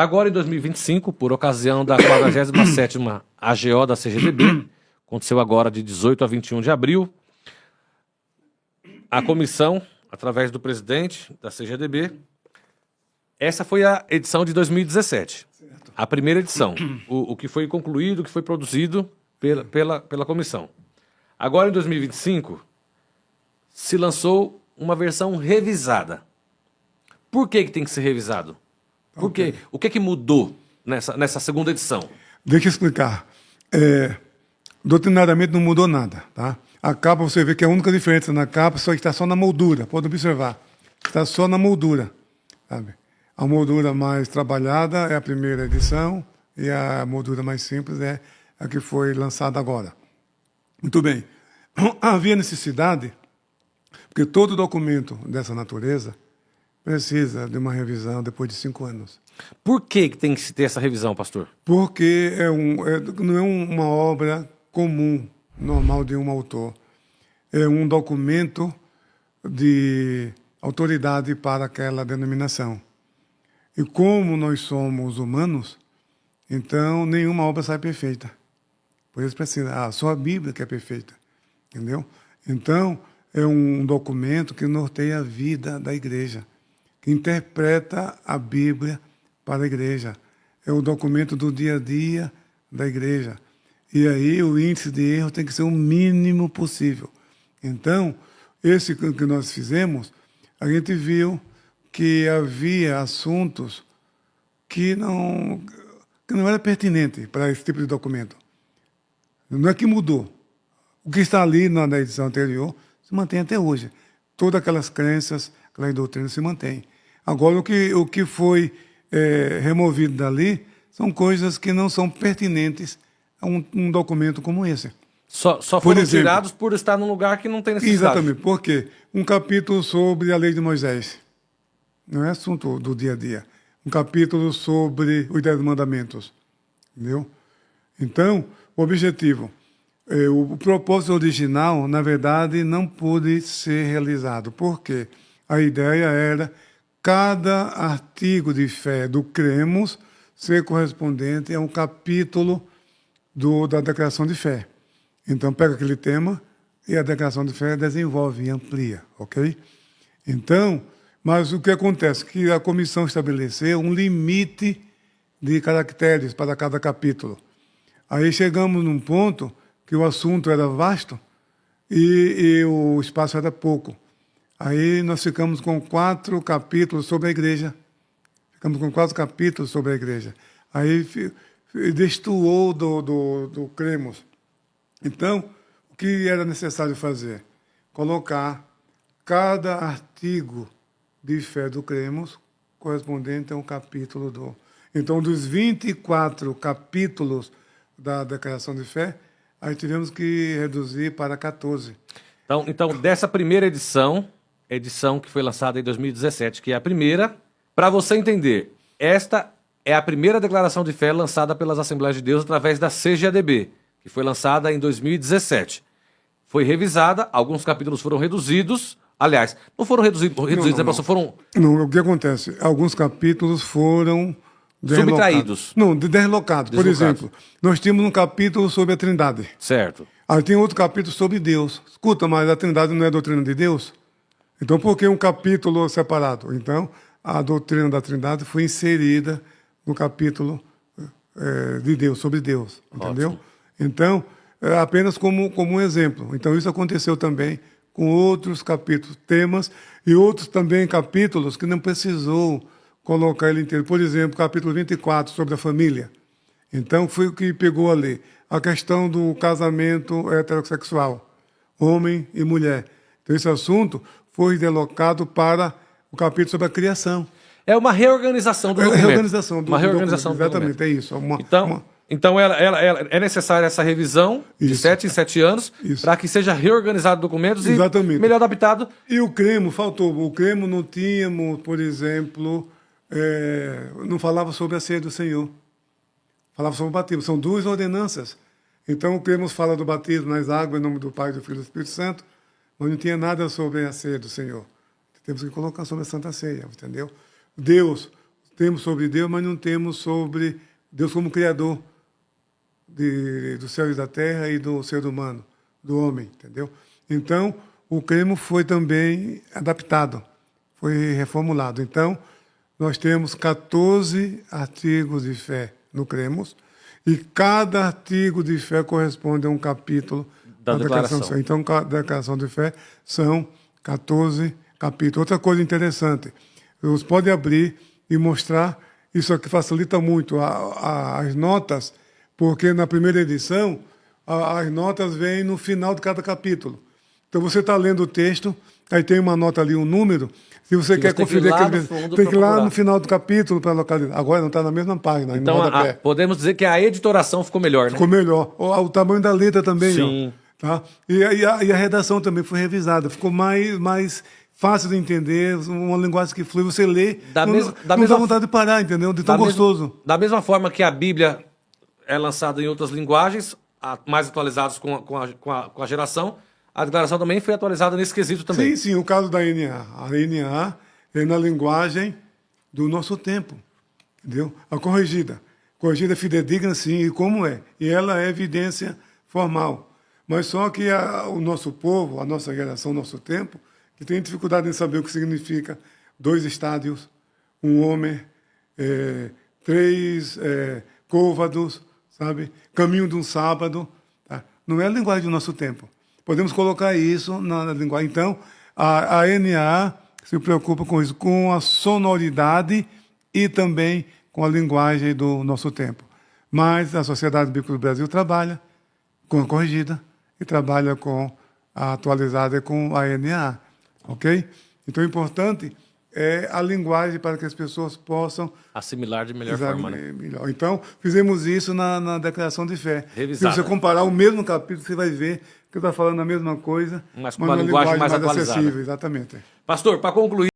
Agora, em 2025, por ocasião da 47ª AGO da CGDB, aconteceu agora de 18 a 21 de abril, a comissão, através do presidente da CGDB, essa foi a edição de 2017, a primeira edição, o que foi concluído, o que foi produzido pela comissão. Agora, em 2025, se lançou uma versão revisada. Por que tem que ser revisado? Por quê? O que mudou nessa segunda edição? Deixa eu explicar. Doutrinariamente não mudou nada, tá? A capa, você vê que a única diferença na capa está só na moldura, pode observar. Está só na moldura, sabe? A moldura mais trabalhada é a primeira edição e a moldura mais simples é a que foi lançada agora. Muito bem. Havia necessidade, porque todo documento dessa natureza precisa de uma revisão depois de 5 anos. Por que tem que se ter essa revisão, pastor? Porque não é uma obra comum, normal de um autor. É um documento de autoridade para aquela denominação. E como nós somos humanos, então nenhuma obra sai perfeita. Por isso precisa, só a Bíblia que é perfeita. Entendeu? Então, é um documento que norteia a vida da igreja, que interpreta a Bíblia para a igreja. É o documento do dia a dia da igreja. E aí o índice de erro tem que ser o mínimo possível. Então, esse que nós fizemos, a gente viu que havia assuntos que não era pertinente para esse tipo de documento. Não é que mudou. O que está ali na edição anterior se mantém até hoje. Todas aquelas crenças, aquelas doutrinas se mantêm. Agora, o que foi removido dali são coisas que não são pertinentes a um documento como esse. Só foram tirados por estar num lugar que não tem necessidade. Exatamente. Por quê? Um capítulo sobre a lei de Moisés. Não é assunto do dia a dia. Um capítulo sobre os 10 mandamentos. Entendeu? Então, o objetivo... O propósito original, na verdade, não pôde ser realizado. Por quê? A ideia era cada artigo de fé do Cremos ser correspondente a um capítulo da declaração de fé. Então, pega aquele tema e a declaração de fé desenvolve e amplia, ok? Então, mas o que acontece? Que a comissão estabeleceu um limite de caracteres para cada capítulo. Aí chegamos num ponto que o assunto era vasto e o espaço era pouco. Aí nós ficamos com 4 capítulos sobre a igreja. Ficamos com 4 capítulos sobre a igreja. Aí destoou do Cremos. Então, o que era necessário fazer? Colocar cada artigo de fé do Cremos correspondente a um capítulo do... Então, dos 24 capítulos da declaração de fé, aí tivemos que reduzir para 14. Então dessa primeira edição que foi lançada em 2017, que é a primeira, para você entender, esta é a primeira declaração de fé lançada pelas Assembleias de Deus através da CGADB, que foi lançada em 2017. Foi revisada, alguns capítulos foram reduzidos, aliás, não foram reduzidos, não. Foram... Não, o que acontece? Alguns capítulos foram... subtraídos. Não, deslocados. Por exemplo, nós tínhamos um capítulo sobre a Trindade. Certo. Aí tem outro capítulo sobre Deus. Escuta, mas a Trindade não é a doutrina de Deus? Então, por que um capítulo separado? Então, a doutrina da Trindade foi inserida no capítulo de Deus, sobre Deus. Entendeu? Ótimo. Então, apenas como um exemplo. Então, isso aconteceu também com outros capítulos, temas, e outros também capítulos que não precisou colocar ele inteiro. Por exemplo, capítulo 24, sobre a família. Então, foi o que pegou ali. A questão do casamento heterossexual, homem e mulher. Então, esse assunto foi deslocado para o capítulo sobre a criação. É uma reorganização do documento. Reorganização do uma reorganização documento. do Exatamente, documento. é isso. Então é necessária essa revisão de 7 em 7 anos para que seja reorganizado documentos e melhor adaptado. E o Cremo faltou. O Cremo não tínhamos, por exemplo... não falava sobre a ceia do Senhor. Falava sobre o batismo. São 2 ordenanças. Então, o Cremos fala do batismo nas águas, em nome do Pai, do Filho e do Espírito Santo, mas não tinha nada sobre a ceia do Senhor. Temos que colocar sobre a Santa Ceia, entendeu? Deus temos sobre Deus, mas não temos sobre Deus como Criador do céu e da terra e do ser humano, do homem, entendeu? Então, o cremo foi também adaptado, foi reformulado. Então, nós temos 14 artigos de fé no cremos, e cada artigo de fé corresponde a um capítulo da declaração de fé. Então, a declaração de fé são 14 capítulos. Outra coisa interessante, você pode abrir e mostrar, isso aqui facilita muito as notas, porque na primeira edição, as notas vêm no final de cada capítulo. Então, você está lendo o texto, aí tem uma nota ali, um número. Se você quer conferir aquele, tem que ir lá no final do capítulo para localizar. Agora não está na mesma página. Então, podemos dizer que a editoração ficou melhor, né? Ficou melhor. O tamanho da letra também. Sim. Ó, tá? E a redação também foi revisada. Ficou mais fácil de entender, uma linguagem que flui. Você lê, não dá vontade de parar, entendeu? De tão gostoso. Da mesma forma que a Bíblia é lançada em outras linguagens, mais atualizadas com a geração, a declaração também foi atualizada nesse quesito também. Sim, o caso da NA. A NA é na linguagem do nosso tempo, entendeu? A corrigida. Corrigida é fidedigna, sim, e como é? E ela é evidência formal. Mas só que o nosso povo, a nossa geração, o nosso tempo, que tem dificuldade em saber o que significa 2 estádios, um homem, 3 côvados, sabe? Caminho de um sábado. Tá? Não é a linguagem do nosso tempo. Podemos colocar isso na linguagem. Então, a NA se preocupa com isso, com a sonoridade e também com a linguagem do nosso tempo. Mas a Sociedade Bíblica do Brasil trabalha com a corrigida e trabalha com a atualizada e com a NA. Ok? Então, o importante é a linguagem para que as pessoas possam assimilar de melhor forma, né? Melhor. Então, fizemos isso na declaração de fé. Revisada. Se você comparar o mesmo capítulo, você vai ver que está falando a mesma coisa, mas com uma linguagem mais atualizada. acessível. Exatamente. Pastor, para concluir,